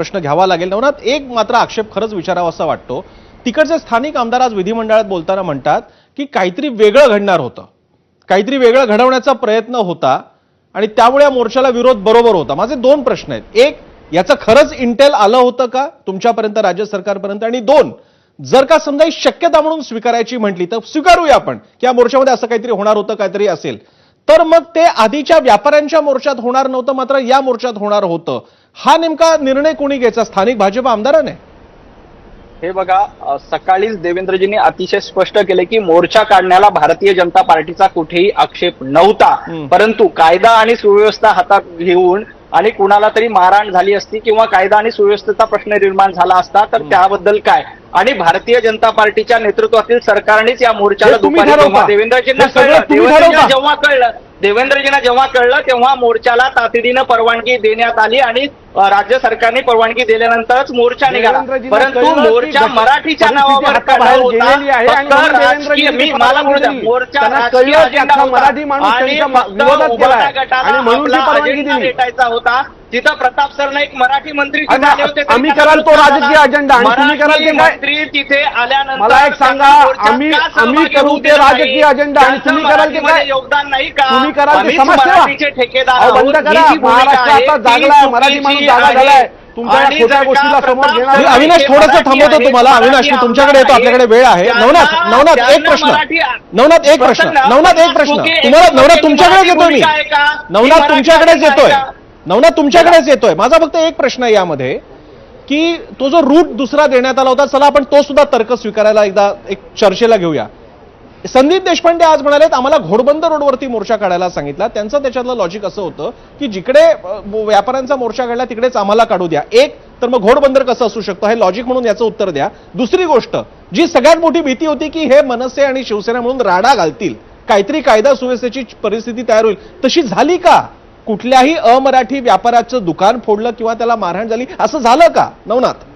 प्रश्न घ्यावा लागेल। नवनाथ, एक मात्र आक्षेप खरंच विचारावा असा वाटतो, तिकडचे स्थानिक आमदार आज विधिमंडळात बोलताना म्हणतात की काहीतरी वेगळं घडणार होतं, काहीतरी वेगळं घडवण्याचा प्रयत्न होता आणि त्यामुळे या मोर्चाला विरोध बरोबर होता। माझे दोन प्रश्न आहेत। एक, याचं खरंच इंटेल आलं होतं का तुमच्यापर्यंत, राज्य सरकारपर्यंत? आणि दोन, जर का समजा ही शक्यता म्हणून स्वीकारायची म्हटली तर स्वीकारूया आपण की या मोर्चामध्ये असं काहीतरी होणार होतं, काहीतरी असेल, तर मग ते आधीच्या व्यापाऱ्यांच्या मोर्चात होणार नव्हतं, मात्र या मोर्चात होणार होतं। हा नेमका निर्णय कोणी घ्यायचा, स्थानिक भाजप आमदाराने? हे बघा, सकाळीच देवेंद्रजींनी अतिशय स्पष्ट केले की मोर्चा काढण्याला भारतीय जनता पार्टीचा कुठेही आक्षेप नव्हता, परंतु कायदा आणि सुव्यवस्था हातात घेऊन आणि कुणाला तरी मारहाण झाली असती किंवा कायदा आणि सुव्यवस्थेचा प्रश्न निर्माण झाला असता तर त्याबद्दल काय, आणि भारतीय जनता पार्टीच्या नेतृत्वातील सरकारनेच या मोर्चाला देवेंद्रजींना जेव्हा कळलं तेव्हा मोर्चाला तातडीनं परवानगी देण्यात आली आणि राज्य सरकारने परवानगी दिल्यानंतरच मोर्चा निघाला। परंतु मोर्चा मराठीच्या नावावर काढला होता, मोर्चा राजकीय अजेंडा होता आणि उभाटा गटाला आपला अजेंडा भेटायचा होता। तिथं प्रताप सरनाईक मराठी मंत्री होते, आम्ही कराल तो राजकीय अजेंडा आणि तुम्ही कराल ते मंत्री तिथे आल्यानंतर मला एक सांगा, आम्ही करू ते राजकीय अजेंडा आणि तुम्ही कराल ते काय? योगदान नाही का? तुम्ही कराल ते समाजसेवा ठेकेदार बंद करा। महाराष्ट्र आता जागलाय, मराठी माणूस जागा झालाय। तुमच्या खोट्या गोष्टीला समोर घेणार। अविनाश, थोडंसं थांबवतो तुम्हाला। अविनाश, मी तुमच्याकडे येतो, आपल्याकडे वेळ आहे। नवनाथ एक प्रश्न तुम्हाला, नवनाथ तुमच्याकडेच येतोय मी, नवनाथ तुमच्याकडेच येतोय। माझा फक्त एक प्रश्न आहे यामध्ये की तो जो रूट दुसरा देण्यात आला होता, चला आपण तो सुद्धा तर्क स्वीकारायला एकदा एक चर्चेला घेऊया। संदीप देशपांडे आज म्हणालेत आम्हाला घोडबंदर रोडवरती मोर्चा काढायला सांगितला। त्यांचं त्याच्यातलं लॉजिक असं होतं की जिकडे व्यापाऱ्यांचा मोर्चा काढला तिकडेच आम्हाला काढू द्या। एक तर मग घोडबंदर कसं असू शकतं हे लॉजिक म्हणून याचं उत्तर द्या। दुसरी गोष्ट, जी सगळ्यात मोठी भीती होती की हे मनसे आणि शिवसेना म्हणून राडा घालतील, काहीतरी कायदा सुव्यवस्थेची परिस्थिती तयार होईल, तशी झाली का? कुठल्याही अमराठी व्यापाऱ्याचं दुकान फोडलं किंवा त्याला मारहाण झाली, असं झालं का नवनाथ?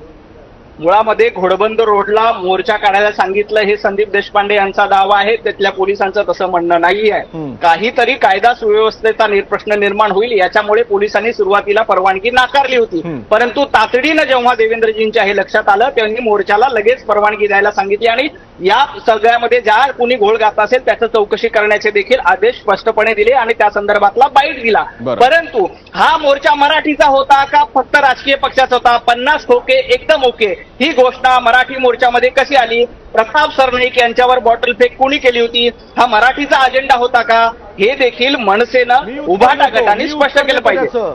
मुळामध्ये घोडबंदर रोडला मोर्चा काढायला सांगितलं हे संदीप देशपांडे यांचा दावा आहे, तिथल्या पोलिसांचं तसं म्हणणं नाही आहे। काहीतरी कायदा सुव्यवस्थेचा प्रश्न निर्माण होईल याच्यामुळे पोलिसांनी सुरुवातीला परवानगी नाकारली होती, परंतु तातडीनं जेव्हा देवेंद्रजींच्या हे लक्षात आलं त्यांनी मोर्चाला लगेच परवानगी द्यायला सांगितली आणि या सगळ्यामध्ये ज्या कुणी घोळ घातला असेल त्याचं चौकशी करण्याचे देखील आदेश स्पष्टपणे दिले आणि त्या संदर्भातला बाईट दिला। परंतु हा मोर्चा मराठीचा होता का फक्त राजकीय पक्षाचा होता? 50 खोके एकदम ओके, ही घोषणा मराठी मोर्चामध्ये कशी आली? प्रताप सरनाईक यांच्यावर बॉटल फेक कोणी केली होती? हा मराठीचा अजेंडा होता का? हे देखील मनसेनं उभाटा गटाने स्पष्ट केलं पाहिजे।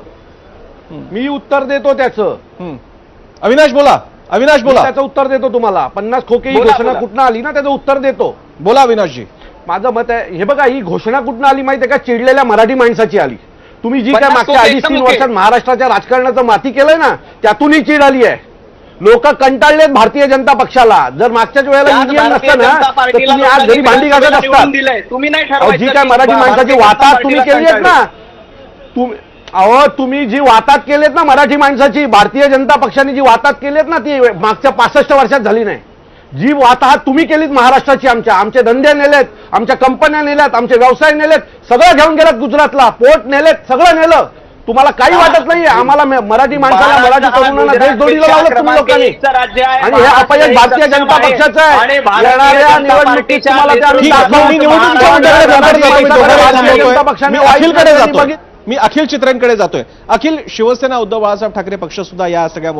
मी उत्तर देतो त्याचं। अविनाश बोला, अविनाश बोला, त्याचं उत्तर देतो तुम्हाला। 50 खोके ही घोषणा कुठनं आली ना, त्याचं उत्तर देतो। बोला अविनाशजी। माझं मत आहे, हे बघा, ही घोषणा कुठनं आली माहिती आहे का? चिडलेल्या मराठी माणसाची आली। तुम्ही जी काय मागच्या 2.5-3 वर्षात महाराष्ट्राच्या राजकारणाचं माती केलंय ना, त्यातूनही चीड आली आहे। लोक कंटाळलेत भारतीय जनता पक्षाला। जर मागच्याच वेळेला ईव्हीएम नसतं ना तर तुम्ही आज घरी भांडी घालत असतात। तुम्ही नाही जी काय मराठी माणसाची वाताहत तुम्ही केली आहेत ना, तुम्ही जी वाताहत केलीत ना मराठी माणसाची, भारतीय जनता पक्षाने जी वाताहत केलीत ना, ती मागच्या 65 वर्षात झाली नाही। जी वाताहत तुम्ही केलीत महाराष्ट्राची, आमचे धंदे नेलेत, आमच्या कंपन्या नेल्यात, आमचे व्यवसाय नेलेत, सगळं घेऊन गेलात गुजरातला, पोर्ट नेलेत, सगळं नेलं। तुम्हाला काही वाटत नाहीये? आम्हाला मराठी माणसाला, मराठी तरुणांना देशदोडीला लावलं तुम्ही लोकांनी, आणि हे अपयश भारतीय जनता पक्षाचं आहे। येणाऱ्या निवडणुकीत तुम्हाला मी अखिल चित्रांकडे जातोय। अखिल, शिवसेना उद्धव बाळासाहेब ठाकरे पक्ष सुद्धा या सगळ्या